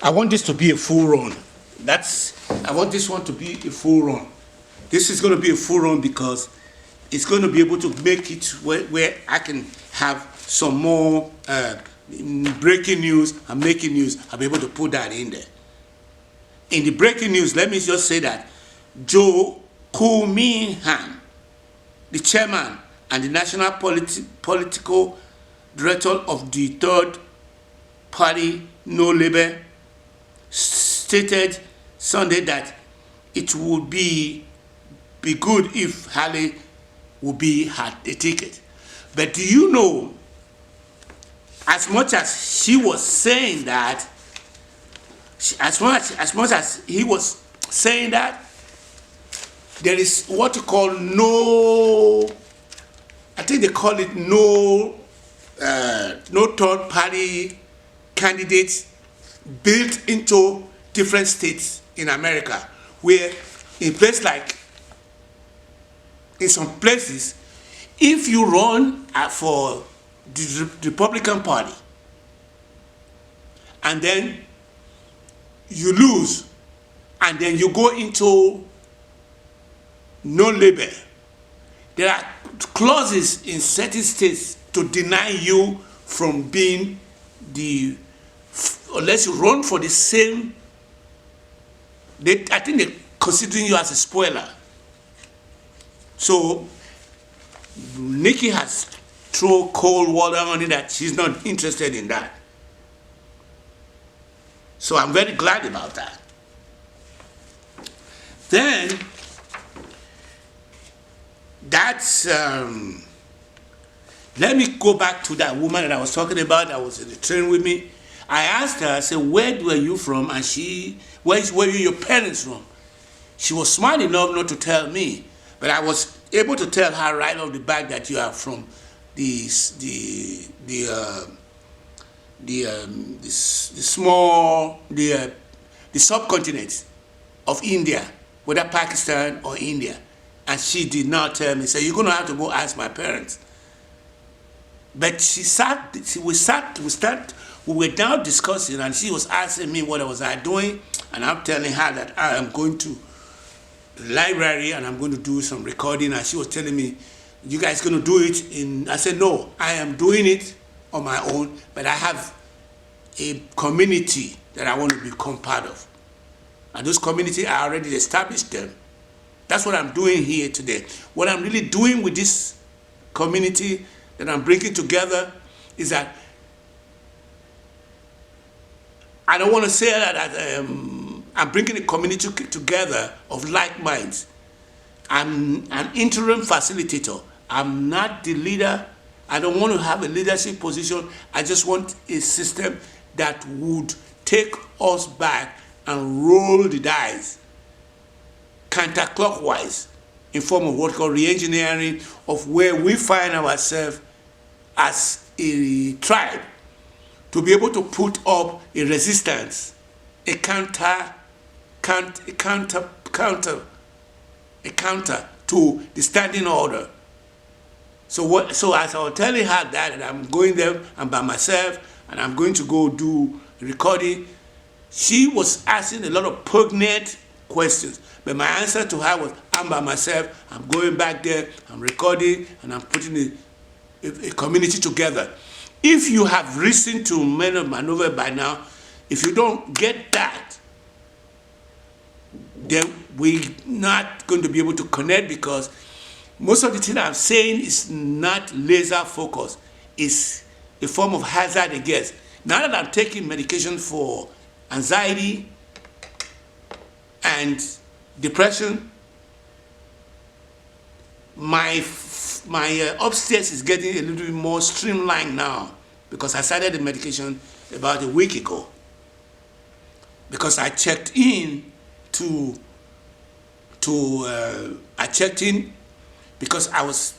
I want this to be a full run. I want this one to be a full run. This is going to be a full run because it's going to be able to make it where I can have some more breaking news and making news. I'll be able to put that in there. In the breaking news, let me just say that Joe Kuminhan, the chairman and the national political director of the third party, No Label, stated Sunday that it would be good if Haley would had a ticket. But do you know, as much as she was saying that, as much as he was saying that, there is what you call I think they call it no third party candidates built into different states in America, where in some places, if you run for the Republican Party and then you lose and then you go into No Label, there are clauses in certain states to deny you from being unless you run for the same, I think they're considering you as a spoiler. So Nikki has thrown cold water on it that she's not interested in that. So I'm very glad about that. Then that's let me go back to that woman that I was talking about that was in the train with me. I asked her, I said, where were you from? And where were your parents from? She was smart enough not to tell me, but I was able to tell her right off the bat that you are from the subcontinent of India, whether Pakistan or India. And she did not tell me. So you're going to have to go ask my parents. But we were now discussing, and she was asking me what was I doing, and I'm telling her that I am going to the library and I'm going to do some recording, and she was telling me, you guys going to do it I said, no, I am doing it on my own, but I have a community that I want to become part of. And those community, I already established them. That's what I'm doing here today. What I'm really doing with this community that I'm bringing together is that I don't want to say that I'm bringing a community together of like minds. I'm an interim facilitator. I'm not the leader. I don't want to have a leadership position. I just want a system that would take us back and roll the dice counterclockwise in form of what we call re-engineering of where we find ourselves as a tribe, to be able to put up a resistance, a counter to the standing order. So as I was telling her that I'm going there, I'm by myself, and I'm going to go do recording, she was asking a lot of poignant questions. But my answer to her was, I'm by myself, I'm going back there, I'm recording, and I'm putting a community together. If you have listened to many of my novels by now, if you don't get that, then we're not going to be able to connect, because most of the thing I'm saying is not laser focused. It's a form of hazard against. Now that I'm taking medication for anxiety and depression, my upstairs is getting a little bit more streamlined now, because I started the medication about a week ago. Because I checked in because I was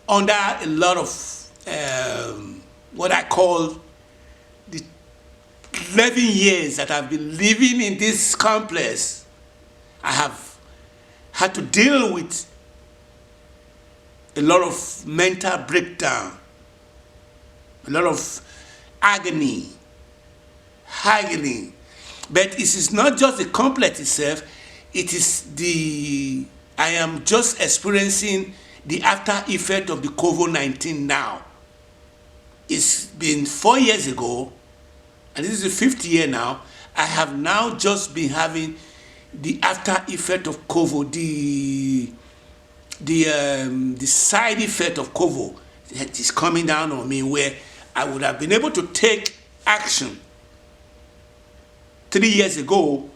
under a lot of what I call the 11 years that I've been living in this complex. I have had to deal with a lot of mental breakdown, a lot of agony, haggling. But it is not just the complex itself, it is I am just experiencing the after effect of the COVID-19 now. It's been 4 years ago, and this is the fifth year now. I have now just been having the after effect of COVID, the side effect of COVID that is coming down on me, where I would have been able to take action 3 years ago,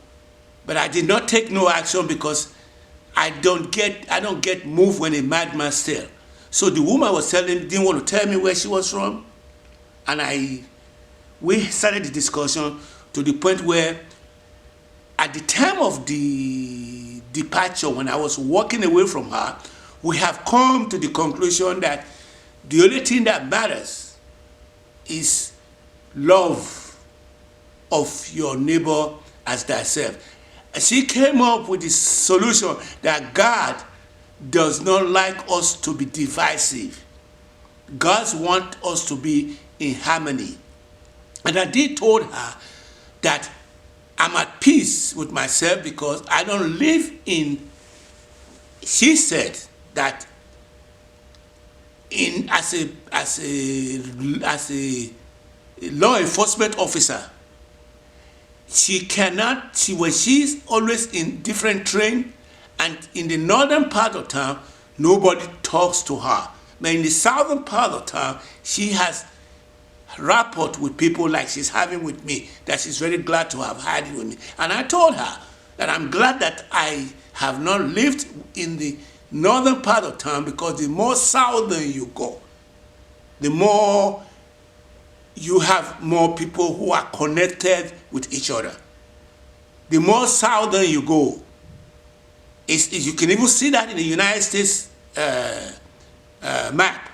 but I did not take no action because I don't get moved when a madman stares. So the woman was didn't want to tell me where she was from, and we started the discussion to the point where at the time of the departure, when I was walking away from her, we have come to the conclusion that the only thing that matters is love of your neighbor as thyself. She came up with the solution that God does not like us to be divisive. God wants us to be in harmony. And I did told her that I'm at peace with myself because I don't live in. She said that as a law enforcement officer, when she's always in different train, and in the northern part of town, nobody talks to her. But in the southern part of town, she has rapport with people like she's having with me, that she's very glad to have had it with me. And I told her that I'm glad that I have not lived in the northern part of town, because the more southern you go, the more you have more people who are connected with each other. The more southern you go, you can even see that in the United States map.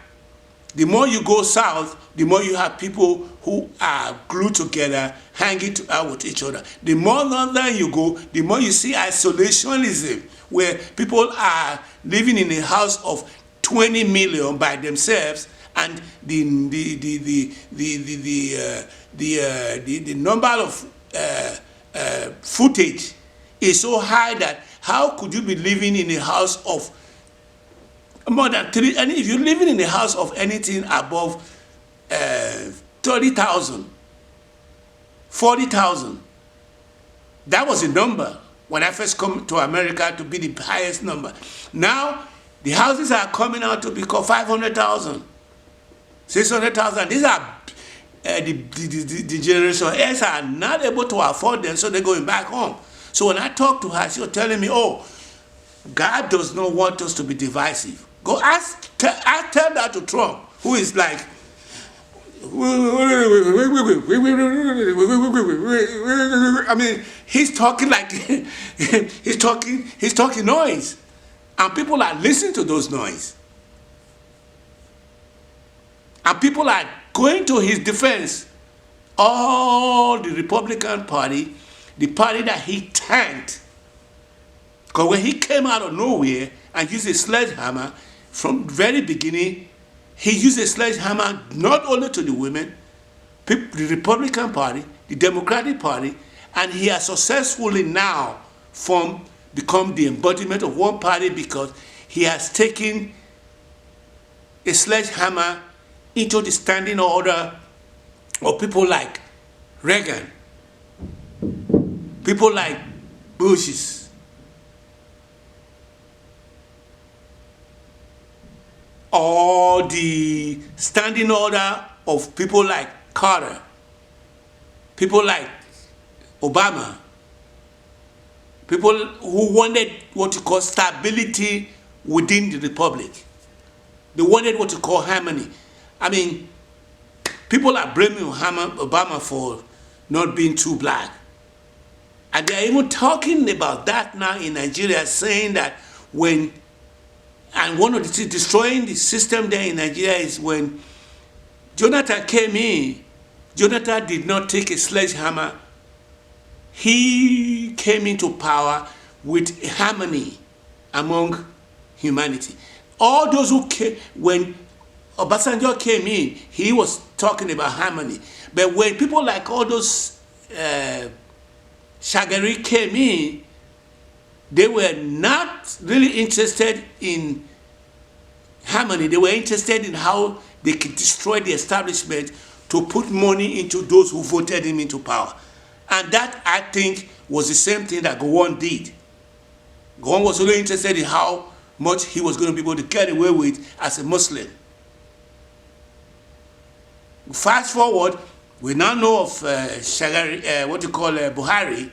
The more you go south, the more you have people who are glued together, hanging out with each other. The more northern you go, the more you see isolationism, where people are living in a house of 20 million by themselves, and the number of footage is so high that how could you be living in a house of more than 3? And if you're living in a house of anything above 30,000, 40,000, that was the number when I first come to America, to be the highest number. Now the houses are coming out to be called 500,000, 600,000. These are the generation S are not able to afford them, so they're going back home. So when I talk to her, she was telling me, oh, God does not want us to be divisive. Go tell that to Trump, who is like, I mean, he's talking like he's talking noise, and people are listening to those noise, and people are going to his defense. All the Republican Party, the party that he tanked, because when he came out of nowhere and used a sledgehammer from the very beginning, he used a sledgehammer not only to the women, the Republican Party, the Democratic Party, and he has successfully now become the embodiment of one party, because he has taken a sledgehammer into the standing order of people like Reagan, people like Bush's, or the standing order of people like Carter, people like Obama, people who wanted what you call stability within the republic. They wanted what you call harmony. I mean, people are blaming Obama for not being too black. And they are even talking about that now in Nigeria, saying that one of the things destroying the system there in Nigeria is when Jonathan came in, Jonathan did not take a sledgehammer. He came into power with harmony among humanity. All those who came, when Obasanjo came in, he was talking about harmony. But when people like all those Shagari came in, they were not really interested in harmony. They were interested in how they could destroy the establishment to put money into those who voted him into power. And that, I think, was the same thing that Gowon did. Gowon was only interested in how much he was going to be able to get away with as a Muslim. Fast forward, we now know of Buhari,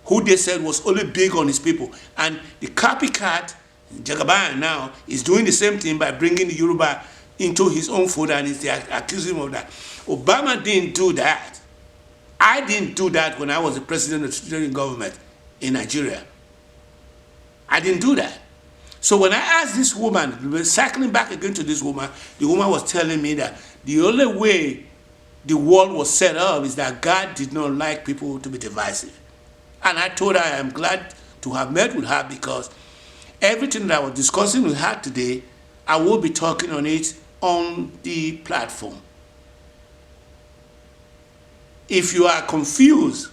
who they said was only big on his people. And the copycat, Jagaban now, is doing the same thing by bringing the Yoruba into his own fold, and they accuse him of that. Obama didn't do that. I didn't do that when I was the president of the student government in Nigeria. I didn't do that. So when I asked this woman, cycling back again to this woman, the woman was telling me that the only way the world was set up is that God did not like people to be divisive. And I told her I am glad to have met with her, because everything that I was discussing with her today, I will be talking on it on the platform. If you are confused,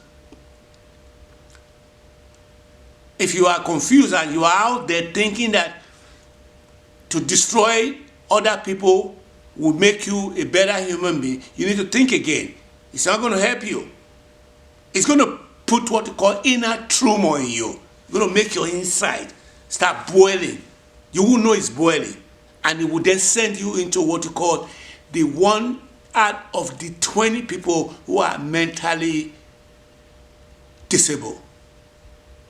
and you are out there thinking that to destroy other people will make you a better human being, you need to think again. It's not going to help you. It's going to put what you call inner trauma in you. It's going to make your inside start boiling. You will know it's boiling. And it will then send you into what you call the 1 out of the 20 people who are mentally disabled.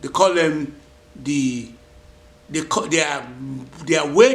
They call them they are way